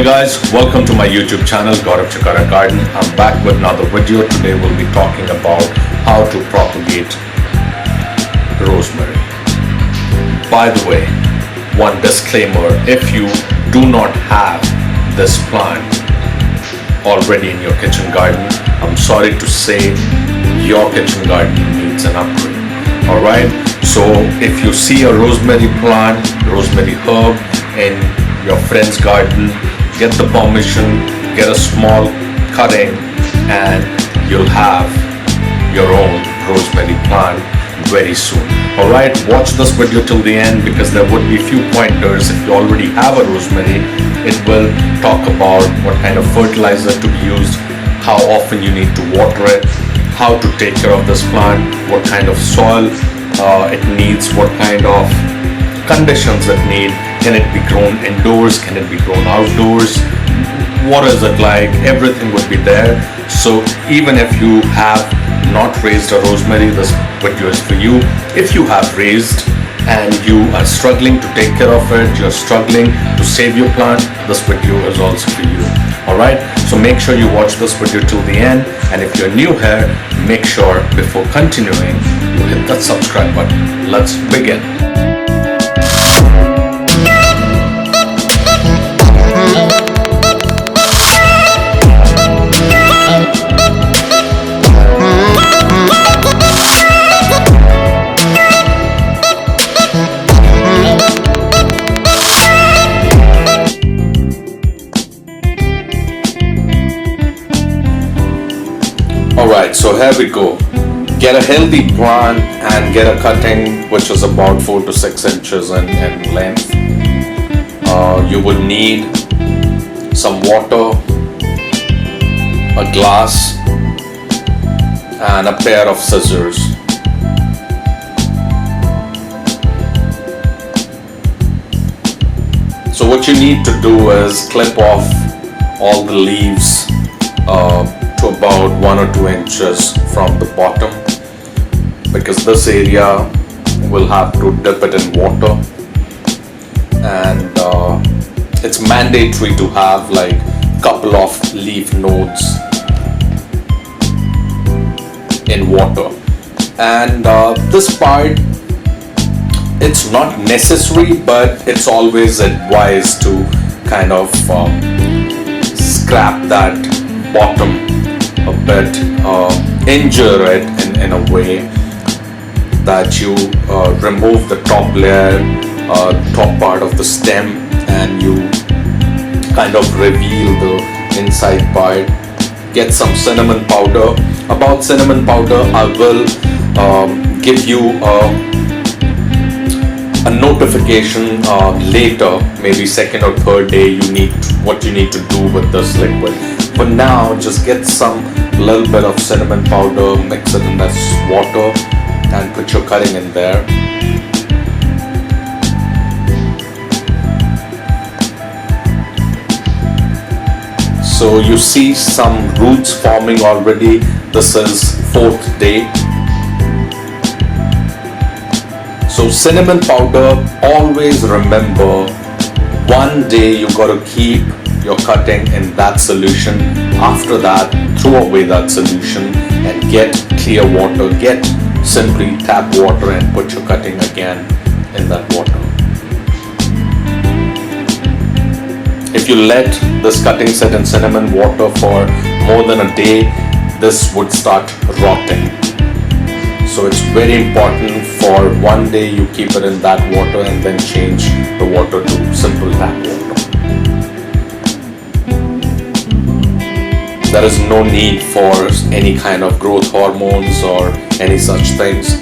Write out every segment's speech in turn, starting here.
Hey guys, welcome to my YouTube channel, Gaurav Chhikara Garden. I'm back with another video. Today we'll be talking about how to propagate rosemary. By the way, one disclaimer, if you do not have this plant already in your kitchen garden, I'm sorry to say your kitchen garden needs an upgrade. Alright, so if you see a rosemary plant, rosemary herb in your friend's garden, get the permission, get a small cutting, and you'll have your own rosemary plant very soon. Alright, watch this video till the end because there would be few pointers. If you already have a rosemary, it will talk about what kind of fertilizer to be used, how often you need to water it, how to take care of this plant, what kind of soil it needs, what kind of conditions it needs. Can it be grown indoors? Can it be grown outdoors? What is it like? Everything would be there. So even if you have not raised a rosemary, this video is for you. If you have raised and you are struggling to take care of it, you're struggling to save your plant, this video is also for you. Alright, so make sure you watch this video till the end, and if you're new here, make sure before continuing you hit that subscribe button. Let's begin. Alright, so here we go. Get a healthy plant and get a cutting which is about 4 to 6 inches in length. You will need some water, a glass, and a pair of scissors. So what you need to do is clip off all the leaves to about 1 or 2 inches from the bottom, because this area will have to dip it in water, and it's mandatory to have like couple of leaf nodes in water. And this part, it's not necessary, but it's always advised to kind of scrap that bottom a bit, injure it in a way that you remove the top layer, top part of the stem, and you kind of reveal the inside part. Get some cinnamon powder. About cinnamon powder, I will give you a notification later, maybe second or third day, what you need to do with this liquid. For now, just get some little bit of cinnamon powder, mix it in this water, and put your cutting in there. So you see some roots forming already. This is 4th day. So cinnamon powder, always remember, one day you gotta keep your cutting in that solution. After that, throw away that solution and get clear water. Simply tap water and put your cutting again in that water. If you let this cutting sit in cinnamon water for more than a day, this would start rotting. So it's very important for one day you keep it in that water and then change the water to simple tap water. There is no need for any kind of growth hormones or any such things.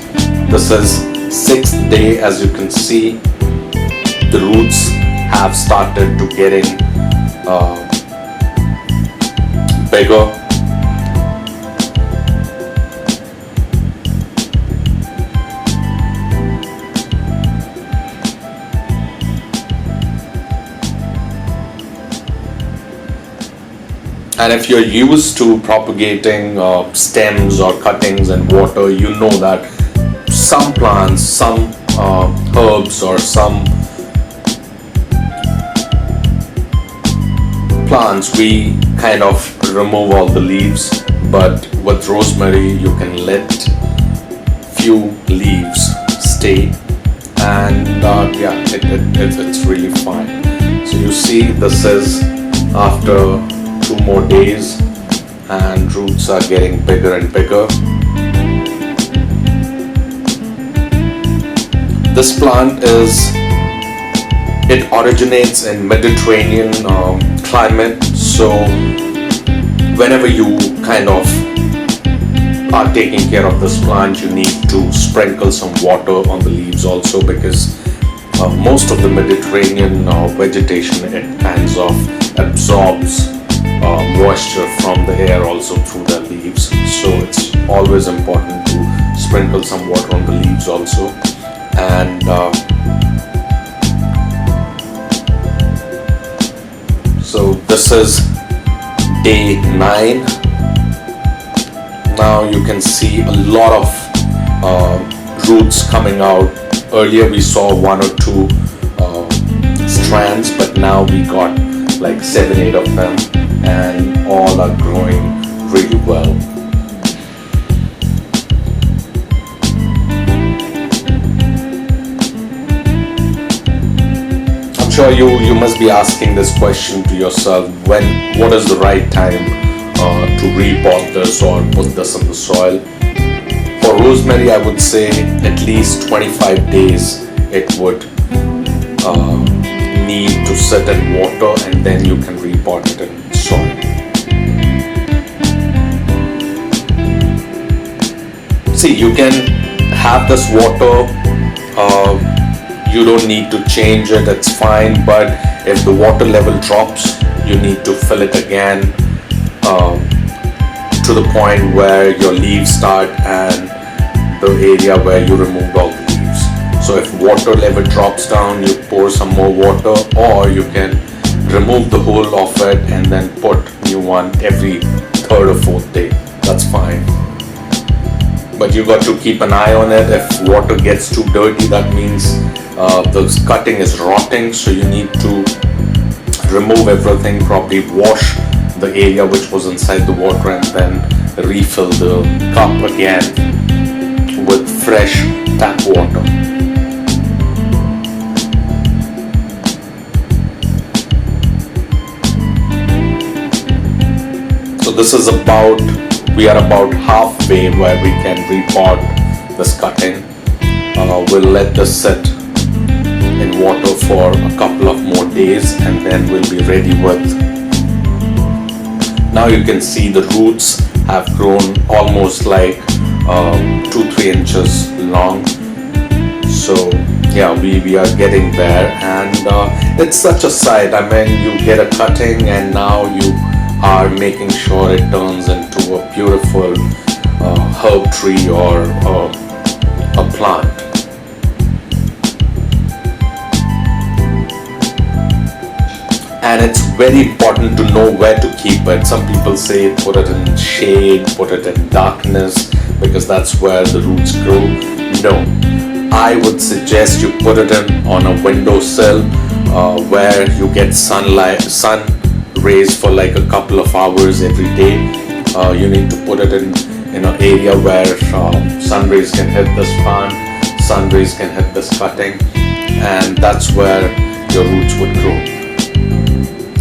This is 6th day. As you can see, the roots have started to getting bigger. And if you're used to propagating stems or cuttings in water, you know that some plants, some herbs or some plants we kind of remove all the leaves, but with rosemary you can let few leaves stay, and yeah, it's really fine. So you see, this is after 2 more days and roots are getting bigger and bigger. This plant it originates in Mediterranean climate, so whenever you kind of are taking care of this plant, you need to sprinkle some water on the leaves also, because most of the Mediterranean vegetation, it kinds of absorbs moisture from the air also through the leaves, so it's always important to sprinkle some water on the leaves also. And so this is day 9. Now you can see a lot of roots coming out. Earlier we saw 1 or 2 strands, but now we got like 7-8 of them, and all are growing really well. I'm sure you must be asking this question to yourself: what is the right time to repot this or put this in the soil? For rosemary, I would say at least 25 days it would need to sit in water, and then you can repot it in soil. See, you can have this water, you don't need to change it, it's fine, but if the water level drops, you need to fill it again to the point where your leaves start and the area where you removed all the leaves. So if water level drops down, you pour some more water, or you can remove the whole of it and then put new one every 3rd or 4th day. That's fine. But you got to keep an eye on it. If water gets too dirty, that means the cutting is rotting, so you need to remove everything, probably wash the area which was inside the water, and then refill the cup again with fresh tap water. So this is we are about halfway where we can repot this cutting. We'll let this sit in water for a couple of more days, and then we'll be ready with. Now you can see the roots have grown almost like 2-3 inches long. So yeah, we are getting there, and it's such a sight. I mean, you get a cutting and now you are making sure it turns into a beautiful herb tree or a plant. And it's very important to know where to keep it. Some people say put it in shade, put it in darkness, because that's where the roots grow. No, I would suggest you put it on a windowsill where you get sun rays for like a couple of hours every day. You need to put it in an area where sun rays can hit this plant, sun rays can hit this cutting, and that's where your roots would grow.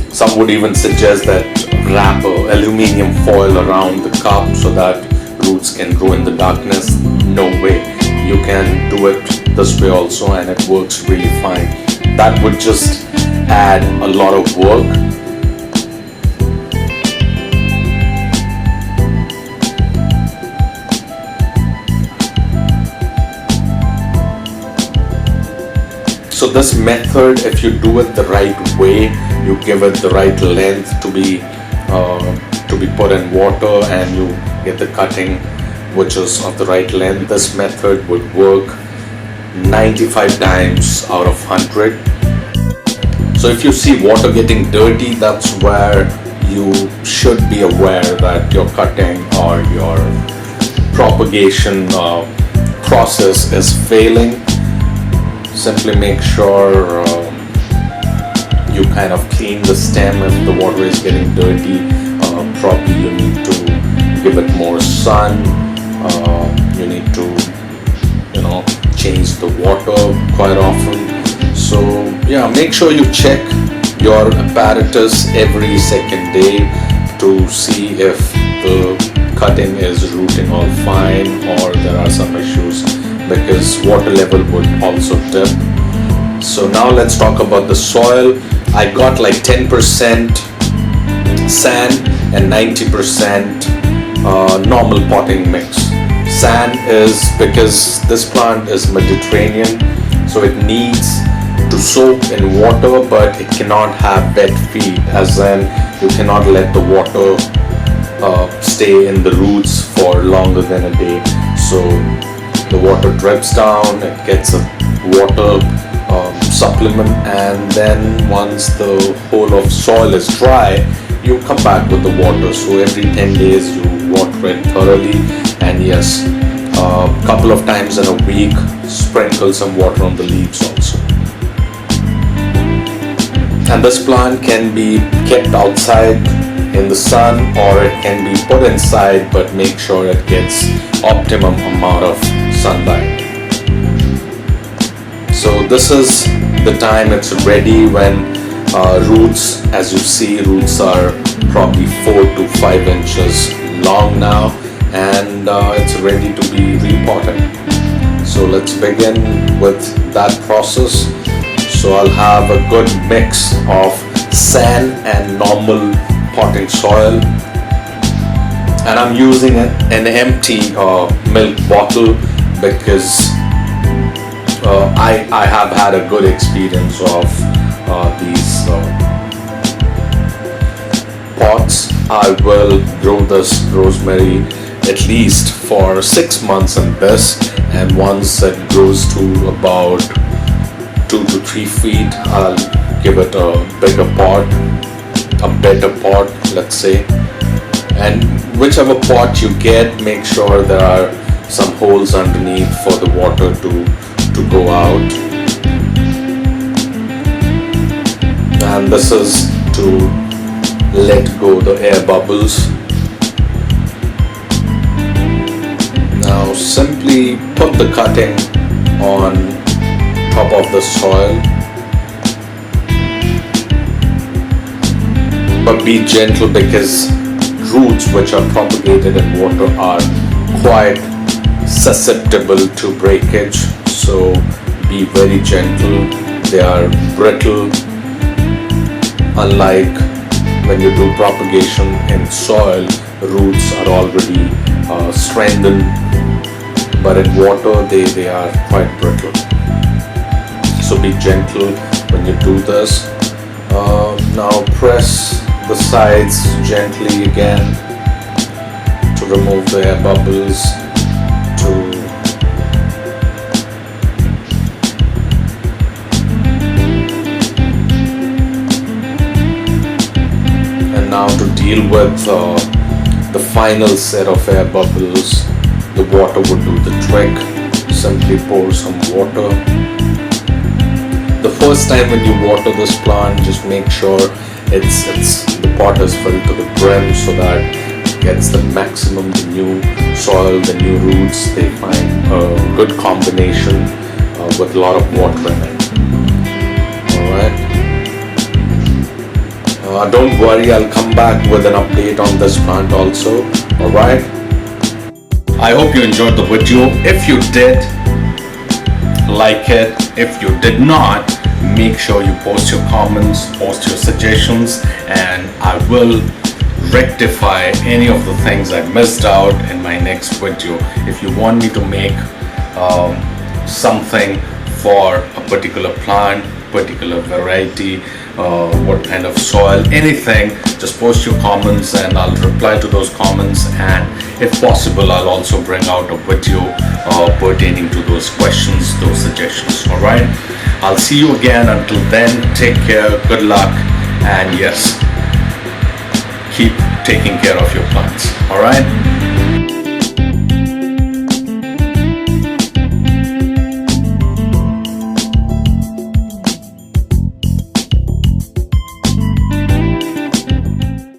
Some would even suggest that wrap aluminium foil around the cup so that roots can grow in the darkness. No way. You can do it this way also, and it works really fine. That would just add a lot of work. So this method, if you do it the right way, you give it the right length to be put in water, and you get the cutting which is of the right length, this method would work 95 times out of 100. So if you see water getting dirty, that's where you should be aware that your cutting or your propagation process is failing. Simply make sure you kind of clean the stem if the water is getting dirty. Probably you need to give it more sun. You need to, change the water quite often. So yeah, make sure you check your apparatus every second day to see if the cutting is rooting all fine or there are some issues, because water level would also dip. So now let's talk about the soil. I got like 10% sand and 90% normal potting mix. Sand is because this plant is Mediterranean, so it needs to soak in water, but it cannot have wet feet, as in you cannot let the water stay in the roots for longer than a day. So the water drips down, it gets a water supplement, and then once the whole of soil is dry, you come back with the water. So every 10 days you water it thoroughly, and yes, a couple of times in a week sprinkle some water on the leaves also. And this plant can be kept outside in the sun, or it can be put inside, but make sure it gets optimum amount of sunlight. So this is the time it's ready when roots, as you see, roots are probably 4 to 5 inches long now, and it's ready to be repotted. So let's begin with that process. So I'll have a good mix of sand and normal potting soil, and I'm using an empty milk bottle because I have had a good experience of these pots. I will grow this rosemary at least for 6 months in this, and once it grows to about 2 to 3 feet, I'll give it a bigger pot, a better pot, let's say. And whichever pot you get, make sure there are some holes underneath for the water to go out. And this is to let go the air bubbles. Now simply put the cutting on top of the soil, but be gentle because roots which are propagated in water are quite susceptible to breakage. So be very gentle. They are brittle, unlike when you do propagation in soil. Roots are already strengthened, but in water they are quite brittle. So be gentle when you do this. Now press the sides gently again to remove the air bubbles. And now to deal with the final set of air bubbles, the water would do the trick. Simply pour some water. The first time when you water this plant, just make sure the pot is filled to the brim, so that it gets the maximum. The new soil, the new roots, they find a good combination with a lot of water in it. Alright. Don't worry, I'll come back with an update on this plant also. Alright. I hope you enjoyed the video. If you did, like it. If you did not, make sure you post your comments, post your suggestions, and I will rectify any of the things I missed out in my next video. If you want me to make something for a particular plant, particular variety, what kind of soil, anything, just post your comments and I'll reply to those comments, and if possible I'll also bring out a video pertaining to those questions, those suggestions. Alright, I'll see you again. Until then, take care, good luck, and yes, keep taking care of your plants. Alright.